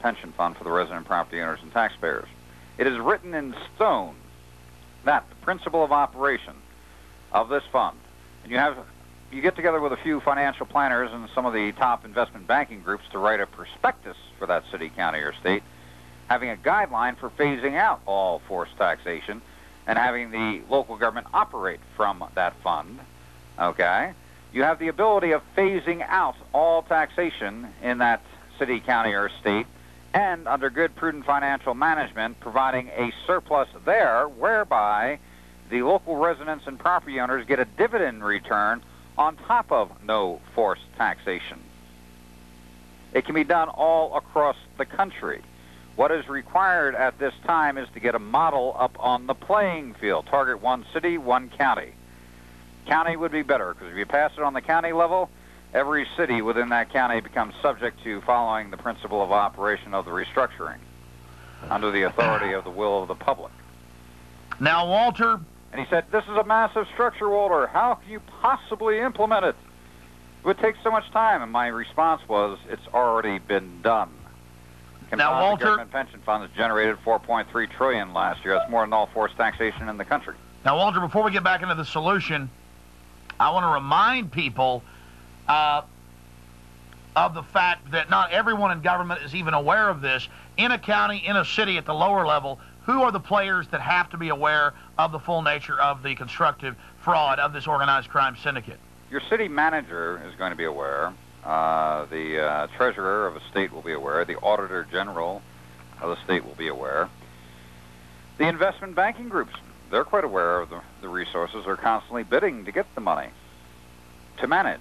pension fund for the resident property owners and taxpayers. It is written in stone that the principle of operation of this fund, and you get together with a few financial planners and some of the top investment banking groups to write a prospectus for that city, county, or state, having a guideline for phasing out all forced taxation and having the local government operate from that fund, okay? You have the ability of phasing out all taxation in that city, county, or state, and under good, prudent financial management, providing a surplus there whereby the local residents and property owners get a dividend return on top of no forced taxation. It can be done all across the country. What is required at this time is to get a model up on the playing field. Target one city, one county. County would be better, because if you pass it on the county level, every city within that county becomes subject to following the principle of operation of the restructuring under the authority of the will of the public. Now, Walter... And he said, this is a massive structure, Walter. How can you possibly implement it? It would take so much time. And my response was, it's already been done. Now, Walter... government pension funds generated $4.3 trillion last year. That's more than all forced taxation in the country. Now, Walter, before we get back into the solution, I want to remind people of the fact that not everyone in government is even aware of this. In a county, in a city at the lower level, who are the players that have to be aware of the full nature of the constructive fraud of this organized crime syndicate? Your city manager is going to be aware. The treasurer of a state will be aware. The auditor general of the state will be aware. The investment banking groups, they're quite aware of the resources. They're constantly bidding to get the money to manage.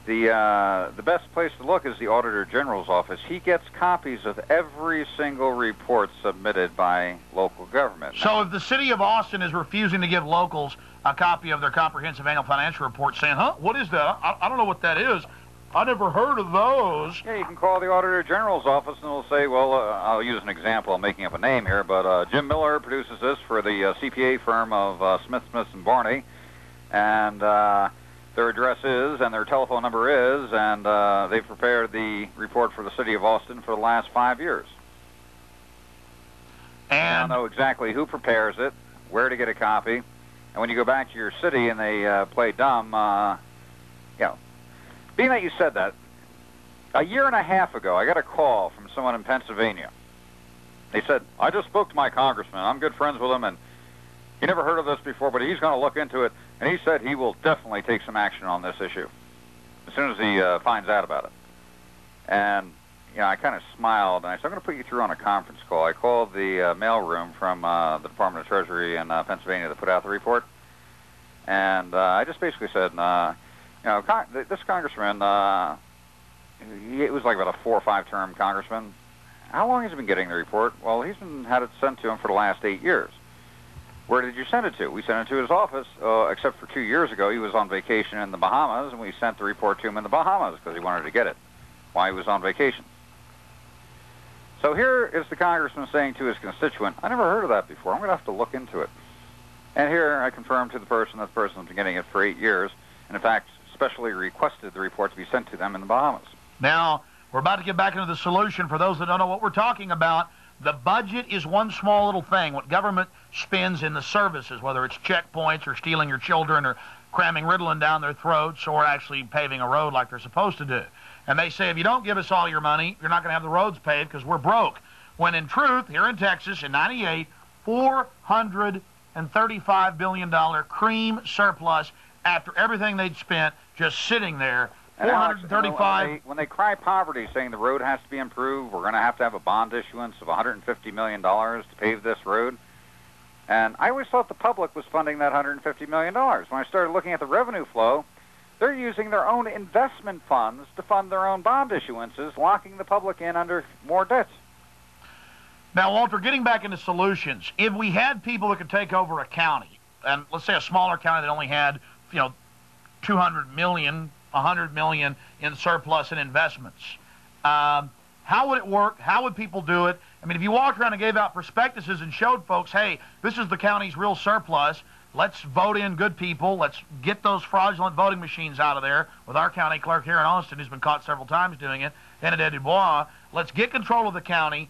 The best place to look is the Auditor General's office. He gets copies of every single report submitted by local government. So if the city of Austin is refusing to give locals a copy of their comprehensive annual financial report saying, what is that? I don't know what that is. I never heard of those. Yeah, you can call the Auditor General's office and they'll say, well, I'll use an example. I'm making up a name here, but Jim Miller produces this for the CPA firm of Smith, and Barney, and their address is, and their telephone number is, and they've prepared the report for the city of Austin for the last 5 years. And they'll know exactly who prepares it, where to get a copy, and when you go back to your city and they play dumb, being that you said that, a year and a half ago, I got a call from someone in Pennsylvania. They said, I just spoke to my congressman. I'm good friends with him, and he never heard of this before, but he's going to look into it, and he said he will definitely take some action on this issue as soon as he finds out about it. And, I kind of smiled, and I said, I'm going to put you through on a conference call. I called the mailroom from the Department of Treasury in Pennsylvania that put out the report, and I just basically said, this congressman, he was like about a 4 or 5 term congressman. How long has he been getting the report? Well, he's had it sent to him for the last 8 years. Where did you send it to? We sent it to his office, except for 2 years ago. He was on vacation in the Bahamas, and we sent the report to him in the Bahamas because he wanted to get it while he was on vacation. So here is the congressman saying to his constituent, I never heard of that before. I'm going to have to look into it. And here I confirm to the person that the person's been getting it for 8 years, and in fact specially requested the report to be sent to them in the Bahamas. Now, we're about to get back into the solution. For those that don't know what we're talking about, the budget is one small little thing. What government spends in the services, whether it's checkpoints or stealing your children or cramming Ritalin down their throats or actually paving a road like they're supposed to do. And they say, if you don't give us all your money, you're not going to have the roads paved because we're broke. When in truth, here in Texas in '98, $435 billion cream surplus after everything they'd spent just sitting there. 435. When they cry poverty, saying the road has to be improved, we're going to have a bond issuance of $150 million to pave this road. And I always thought the public was funding that $150 million. When I started looking at the revenue flow, they're using their own investment funds to fund their own bond issuances, locking the public in under more debts. Now, Walter, getting back into solutions, if we had people that could take over a county, and let's say a smaller county that only had, 200 million, 100 million in surplus and investments. How would it work? How would people do it? I mean, if you walked around and gave out prospectuses and showed folks, hey, this is the county's real surplus, Let's vote in good people. Let's get those fraudulent voting machines out of there with our county clerk here in Austin, who's been caught several times doing it, Benedict Dubois. Let's get control of the county.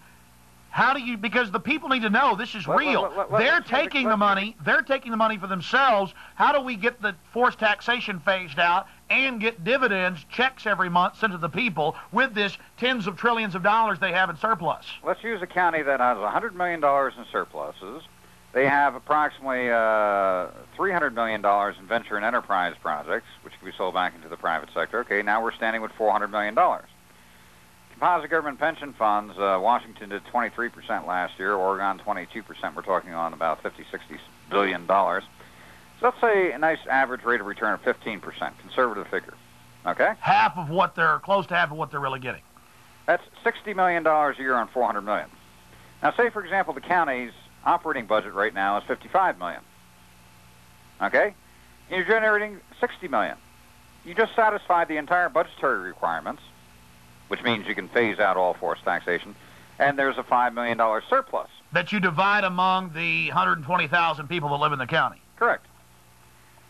How do you, because the people need to know this is real. They're taking the money. They're taking the money for themselves. How do we get the forced taxation phased out and get dividends, checks every month sent to the people with this tens of trillions of dollars they have in surplus? Let's use a county that has $100 million in surpluses. They have approximately $300 million in venture and enterprise projects, which can be sold back into the private sector. Okay, now we're standing with $400 million. Composite government pension funds, Washington did 23% last year, Oregon 22%. We're talking on about $50, $60 billion. So let's say a nice average rate of return of 15%, conservative figure. Okay? Close to half of what they're really getting. That's $60 million a year on $400 million. Now, say, for example, the county's operating budget right now is $55 million. Okay? And you're generating $60 million. You just satisfied the entire budgetary requirements, which means you can phase out all forced taxation, and there's a $5 million surplus. That you divide among the 120,000 people that live in the county. Correct.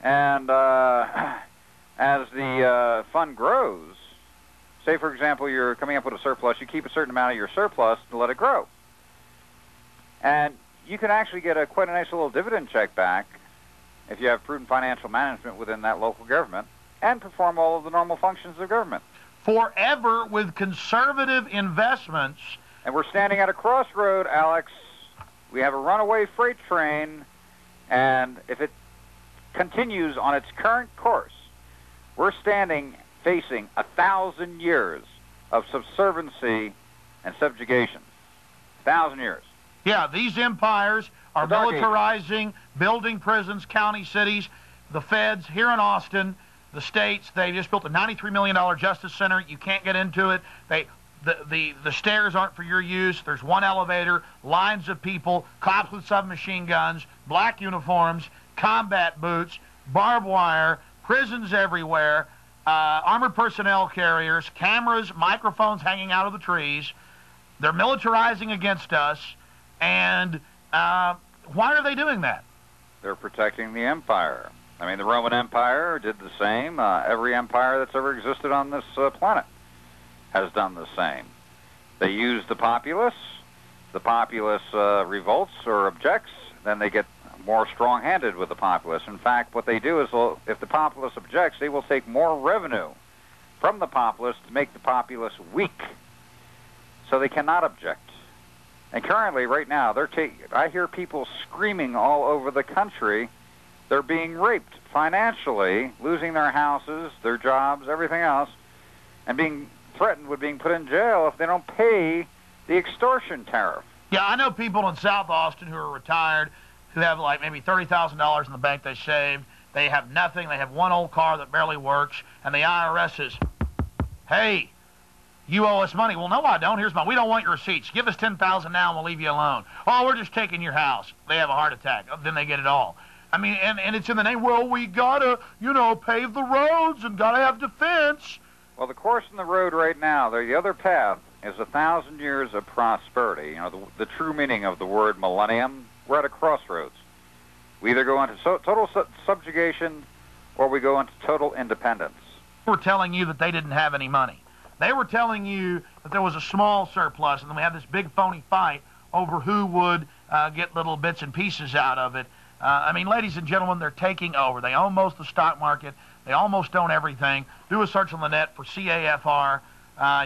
And as the fund grows, say, for example, you're coming up with a surplus, you keep a certain amount of your surplus to let it grow. And you can actually get quite a nice little dividend check back if you have prudent financial management within that local government and perform all of the normal functions of government. Forever with conservative investments. And we're standing at a crossroad, Alex. We have a runaway freight train, and if it continues on its current course, we're facing 1,000 years of subserviency and subjugation. 1,000 years. Yeah, these empires are militarizing, building prisons, county cities, the feds here in Austin, the states. They just built a $93 million justice center. You can't get into it. The stairs aren't for your use. There's one elevator, lines of people, cops with submachine guns, black uniforms, combat boots, barbed wire, prisons everywhere, armored personnel carriers, cameras, microphones hanging out of the trees. They're militarizing against us. And why are they doing that? They're protecting the empire. I mean, the Roman Empire did the same. Every empire that's ever existed on this planet has done the same. They use the populace. The populace revolts or objects. Then they get more strong-handed with the populace. In fact, what they do is, if the populace objects, they will take more revenue from the populace to make the populace weak, so they cannot object. And currently, right now, I hear people screaming all over the country. They're being raped financially, losing their houses, their jobs, everything else, and being threatened with being put in jail if they don't pay the extortion tariff. Yeah, I know people in South Austin who are retired, who have like maybe $30,000 in the bank they saved. They have nothing. They have one old car that barely works, and the IRS says, hey, you owe us money. Well, no, I don't. We don't want your receipts. Give us $10,000 now and we'll leave you alone. Oh, we're just taking your house. They have a heart attack. Then they get it all. I mean, and it's in the name, well, we gotta, pave the roads and gotta have defense. Well, the course in the road right now, the other path is 1,000 years of prosperity. The true meaning of the word millennium. We're at a crossroads. We either go into total subjugation or we go into total independence. We're telling you that they didn't have any money. They were telling you that there was a small surplus, and then we had this big phony fight over who would get little bits and pieces out of it. I mean, ladies and gentlemen, they're taking over. They own most of the stock market. They almost own everything. Do a search on the net for CAFR.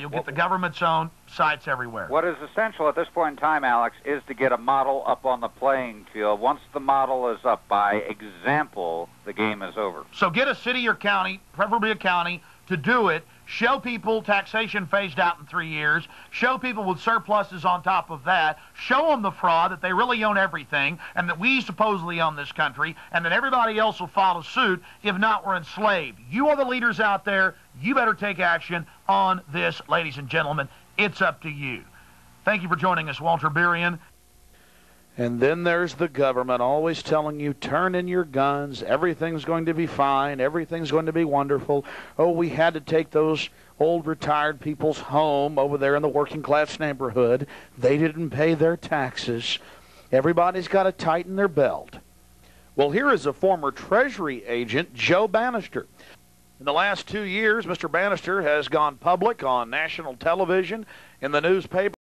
You'll get the government's own sites everywhere. What is essential at this point in time, Alex, is to get a model up on the playing field. Once the model is up, by example, the game is over. So get a city or county, preferably a county, to do it. Show people taxation phased out in 3 years. Show people with surpluses on top of that. Show them the fraud, that they really own everything, and that we supposedly own this country, and that everybody else will follow suit. If not, we're enslaved. You are the leaders out there. You better take action on this, ladies and gentlemen. It's up to you. Thank you for joining us, Walter Berian. And then there's the government always telling you, turn in your guns, everything's going to be fine, everything's going to be wonderful. Oh, we had to take those old retired people's home over there in the working class neighborhood. They didn't pay their taxes. Everybody's got to tighten their belt. Well, here is a former Treasury agent, Joe Bannister. In the last 2 years, Mr. Bannister has gone public on national television, in the newspaper.